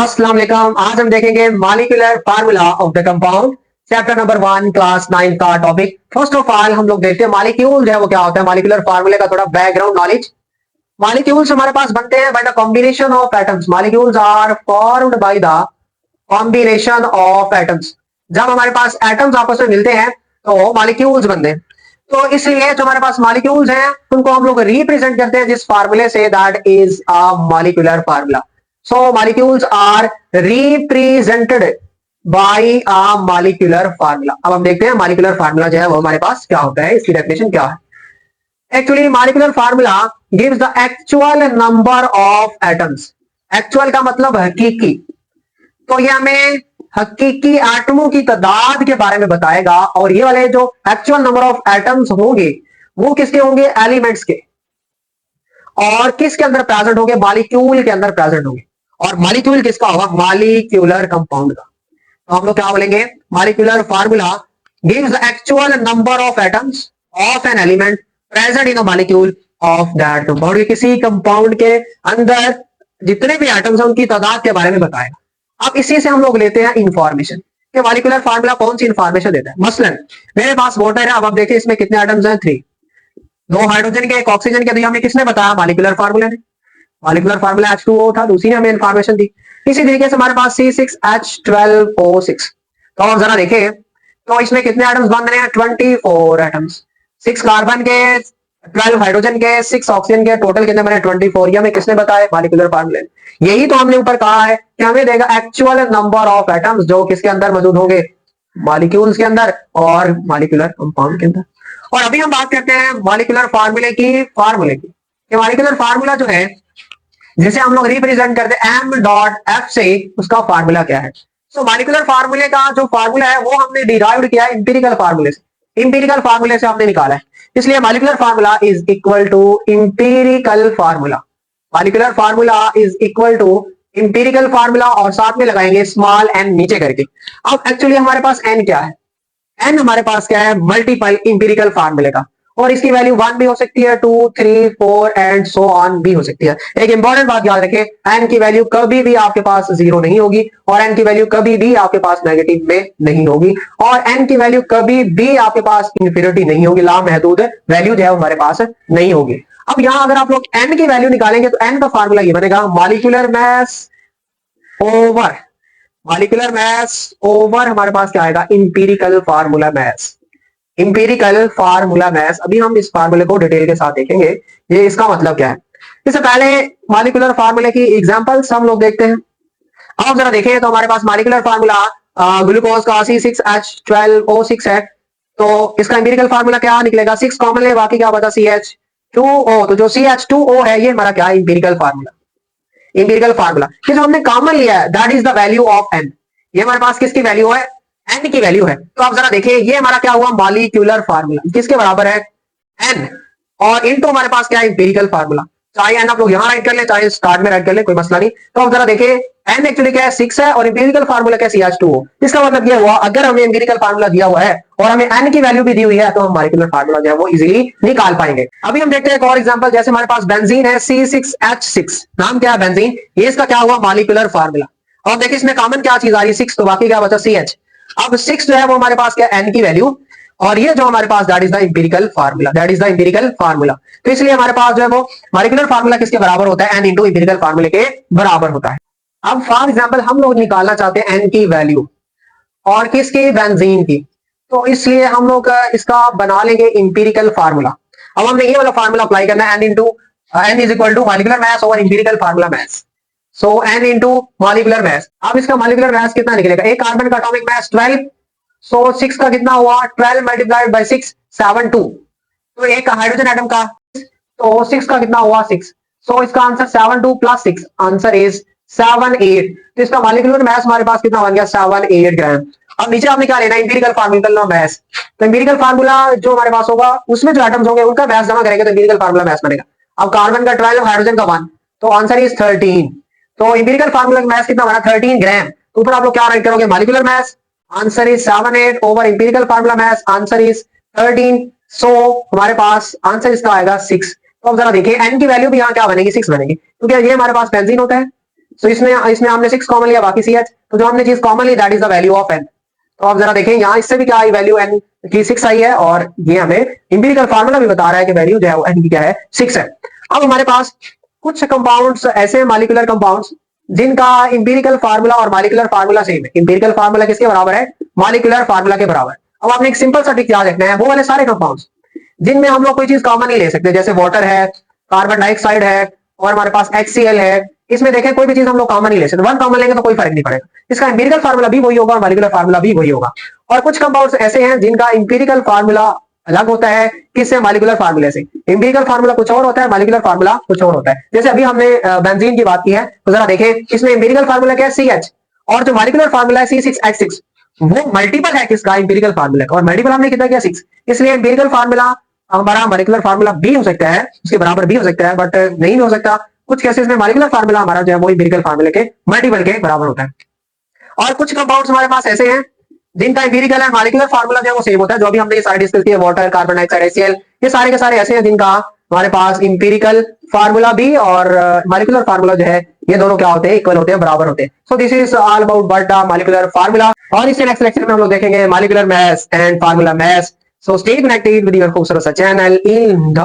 अस्सलाम वालेकुम। आज हम देखेंगे molecular formula of the compound, chapter number 1, class 9 का टॉपिक। फर्स्ट ऑफ ऑल हम लोग देखते हैं मॉलिक्यूल है वो क्या होता है, मॉलिक्यूलर फार्मूले का थोड़ा बैकग्राउंड नॉलेज। मॉलिक्यूल्स हमारे पास बनते हैं by the combination of atoms. Molecules are formed by the combination of atoms. जब हमारे पास एटम्स आपस में मिलते हैं तो मॉलिक्यूल्स बनते हैं। तो इसलिए जो हमारे पास मॉलिक्यूल्स हैं उनको हम लोग रिप्रेजेंट करते हैं जिस फार्मूले से, that is a molecular formula. So molecules are represented by a molecular formula। अब हम देखते हैं मॉलिक्यूलर फार्मूला जो है वो हमारे पास क्या होता है, इसकी डेफिनेशन क्या है। Actually molecular formula gives the actual number of atoms. Actual का मतलब हकीकी, तो ये हमें हकीकी एटमों की तादाद के बारे में बताएगा। और ये वाले जो एक्चुअल नंबर ऑफ एटम्स होंगे वो किसके होंगे, एलिमेंट्स के। और किसके अंदर प्रेजेंट होंगे, मॉलिक्यूल के अंदर प्रेजेंट होंगे। और मॉलिक्यूल किसका होगा, मॉलिक्यूलर कंपाउंड का। तो हम लोग क्या बोलेंगे, molecular formula gives the actual number of atoms of an element present in the molecule of that compound. किसी कंपाउंड के अंदर जितने भी एटम्स हैं उनकी तादाद के बारे में बताएगा। अब इसी से हम लोग लेते हैं इंफॉर्मेशन कि मॉलिक्यूलर फार्मूला कौन सी इंफॉर्मेशन देता है। मसलन मेरे पास वाटर है, अब आप देखिए इसमें कितने एटम्स हैं, 3। 2 हाइड्रोजन के, एक ऑक्सीजन के, तो हमें किसने बताया, मॉलिक्यूलर फार्मूला ने। मॉलिक्यूलर फार्मूला H2O था, दूसरी ने हमें इंफॉर्मेशन दी। इसी तरीके से हमारे पास C6H12O6। तो हम जरा देखें तो इसमें कितने एटम्स बन रहे हैं, 24 एटम्स। 6 कार्बन के, 12 हाइड्रोजन के, 6 ऑक्सीजन के, टोटल कितने बने, 24। ये हमें किसने बताया, मॉलिक्यूलर फार्मूले। यही तो हमने ऊपर कहा है कि हमें देगा एक्चुअल नंबर ऑफ एटम्स जो किसके अंदर मौजूद होंगे, मॉलिक्यूल्स के अंदर और मॉलिक्यूलर कंपाउंड के अंदर। और अभी हम बात करते हैं मॉलिक्यूलर फार्मूले की। मॉलिक्यूलर फार्मूला जो है जिसे हम लोग रिप्रेजेंट करते हैं m.f से, उसका फार्मूला क्या है। सो मॉलिक्यूलर फार्मूले का जो फार्मूला है वो हमने डिराइव्ड किया है इंपिरिकल फार्मूले से। इंपिरिकल फार्मूले से हमने निकाला है, इसलिए molecular formula is equal to empirical formula. Molecular formula is equal to empirical formula, और साथ में लगाएंगे स्मॉल n नीचे करके। अब एक्चुअली हमारे पास n क्या है, n हमारे पास क्या है, मल्टीपल इंपिरिकल फार्मूले का। और इसकी वैल्यू 1 भी हो सकती है, 2, 3, 4 एंड सो ऑन भी हो सकती है। एक इंपॉर्टेंट बात याद रखें, n की वैल्यू कभी भी आपके पास 0 नहीं होगी, और n की वैल्यू कभी भी आपके पास नेगेटिव में नहीं होगी, और n की वैल्यू कभी भी आपके पास इंफिनिटी नहीं होगी, लामहदूद वैल्यू जो है हमारे पास नहीं होगी। अब यहां अगर आप लोग n की वैल्यू निकालेंगे तो n का फार्मूला ये बनेगा, molecular mass over molecular mass over हमारे पास क्या आएगा, इंपिरिकल फार्मूला मास। इंपिरिकल फार्मूला मास, अभी हम इस फार्मूले को डिटेल के साथ देखेंगे, ये इसका मतलब क्या है। इससे पहले मॉलिक्यूलर फार्मूले की एग्जांपल्स हम लोग देखते हैं। अब जरा देखें तो हमारे पास मॉलिक्यूलर फार्मूला ग्लूकोज का C6H12O6 है, तो इसका इंपिरिकल फार्मूला क्या निकलेगा, 6 कॉमन है, बाकी क्या बता CH2O। तो जो CH2O है ये हमारा क्या है, इंपिरिकल फार्मूला जो हमने कॉमन लिया है, that is the value of n। ये हमारे पास किसकी वैल्यू है, n की वैल्यू है। तो आप जरा देखिए ये हमारा क्या हुआ, मॉलिक्यूलर फार्मूला किसके बराबर है, n, और इनटू हमारे पास क्या है, इंपिरिकल फार्मूला। चाहे n आप लोग यहां राइट कर ले, चाहे स्टार्ट में राइट कर ले, कोई मसला नहीं। तो आप जरा देखिए n एक्चुअली क्या है, 6 है, और इंपिरिकल फार्मूला क्या है, CH2O। इसका मतलब ये हुआ अगर हमें इंपिरिकल फार्मूला दिया हुआ है और हमें n की वैल्यू भी दी हुई है तो हम मॉलिक्यूलर फार्मूला जो है वो इजीली निकाल पाएंगे। अभी हम देखते हैं एक और एग्जांपल, जैसे हमारे पास बेंजीन है C6H6। नाम क्या है, बेंजीन। ये इसका क्या हुआ, मॉलिक्यूलर फार्मूला। अब देखिए इसमें कॉमन क्या चीज आ रही है, 6, तो बाकी क्या बचा, CH। अब 6 जो है वो हमारे पास क्या, n की वैल्यू, और ये जो हमारे पास that is the empirical formula. तो इसलिए हमारे पास जो है वो मॉलिक्यूलर फार्मूला किसके बराबर होता है, n इंटू इंपिरिकल फार्मूले के बराबर होता है। अब फॉर एग्जांपल हम लोग निकालना चाहते हैं n की वैल्यू, और किसकी, बेंजीन की। तो इसलिए हम लोग इसका बना लेंगे इंपिरिकल फार्मूला। अब हमने ये वाला फार्मूला अप्लाई करना है, n is equal to molecular mass over empirical formula mass. So n into molecular mass. अब इसका मॉलिक्यूलर मास कितना निकलेगा, एक कार्बन का एटॉमिक मास 12, सो 6 का कितना हुआ, 12 मल्टीप्लाइड बाय 6, 72। तो एक हाइड्रोजन एटम का, तो 6 का कितना हुआ, 6। सो इसका आंसर 72 प्लस 6, आंसर इज 78। तो इसका मॉलिक्यूलर मास हमारे पास कितना बन गया, 78 ग्राम। अब नीचे आपने क्या लेना, इंपिरिकल फार्मूला मास। तो इंपिरिकल फार्मूला जो हमारे पास होगा उसमें जो एटम्स होंगे उनका मास जमा करेंगे तो इंपिरिकल फार्मूला मास बनेगा। अब कार्बन का 12, हाइड्रोजन का 1, तो आंसर इज 13। तो इंपिरिकल फार्मूला मास कितना बना, 13 ग्राम। तो ऊपर आप लोग क्या राइट करोगे, molecular mass, answer is 78 over empirical formula mass, answer is 13। सो हमारे पास आंसर इसका आएगा 6। तो अब जरा देखिए n की वैल्यू भी यहाँ क्या बनेगी, 6 बनेगी, क्योंकि ये हमारे पास बेंजीन होता है, सो इसमें इसमें हमने 6 कॉमन लिया, बाकी CH, तो जो हमने चीज कॉमन ली that is the value of n। तो आप जरा देखें यहाँ इससे भी क्या आई वैल्यू n की 6 आई है, और ये हमें इंपीरिकल फार्मूला भी बता रहा है कि वैल्यू जो है वो n की क्या है 6 है। अब हमारे पास कुछ कंपाउंड्स ऐसे मॉलिक्यूलर कंपाउंड्स जिनका इंपीरिकल फार्मूला और मॉलिक्यूलर फार्मूला सेम है। इंपीरिकल फार्मूला किसके बराबर है? मॉलिक्यूलर फार्मूला के बराबर। अब आपने एक सिंपल सा ट्रिक याद रखना है, वो वाले सारे कंपाउंड्स जिनमें हम लोग कोई चीज कॉमन नहीं ले सकते, जैसे वाटर है, कार्बन डाइऑक्साइड है, और हमारे पास HCl है, इसमें देखें कोई भी चीज हम लोग कॉमन नहीं ले सकते, वन कॉमन लेंगे तो कोई फर्क नहीं पड़ेगा, इसका इंपीरिकल फार्मूला भी वही होगा और मॉलिक्यूलर फार्मूला भी वही होगा। और कुछ कंपाउंड्स ऐसे हैं जिनका इंपीरिकल फार्मूला अलग होता है किससे? मॉलिक्यूलर फार्मूले से। इंपीरिकल फार्मूला कुछ और होता है, मॉलिक्यूलर फार्मूला कुछ और होता है। जैसे अभी हमने बेंजीन की बात की है, तो जरा देखें इसमें इंपीरिकल फार्मूला क्या है? CH, और जो मॉलिक्यूलर फार्मूला है C6H6, वो मल्टीपल है किसका? इंपीरिकल फार्मूला का, और मल्टीपल हमने कितना किया? 6। इसलिए इंपीरिकल फार्मूला हमारा मॉलिक्यूलर फार्मूला भी हो सकता है, उसके बराबर भी हो सकता है, बट नहीं हो सकता। कुछ केसेस में मॉलिक्यूलर फार्मूला हमारा जो है वो इंपीरिकल फार्मूले के मल्टीपल के बराबर होता है। और कुछ कंपाउंड्स हमारे पास ऐसे हैं जिनका इंपीरिकल और मॉलिक्यूलर फार्मूला जो है वो सेम होता है, जो भी हमने ये सारे डिस्कस किए, वाटर, कार्बन डाइऑक्साइड, HCl, ये सारे के सारे ऐसे हैं जिनका हमारे पास इंपीरिकल फार्मूला भी और मॉलिक्यूलर फार्मूला जो है ये दोनों क्या होते हैं? इक्वल होते हैं, बराबर होते हैं। So this is all about what the molecular formula, और इसके नेक्स्ट लेक्चर में हम लोग देखेंगे molecular mass and formula mass. So stay connected with your खूबसूरत सा चैनल इन द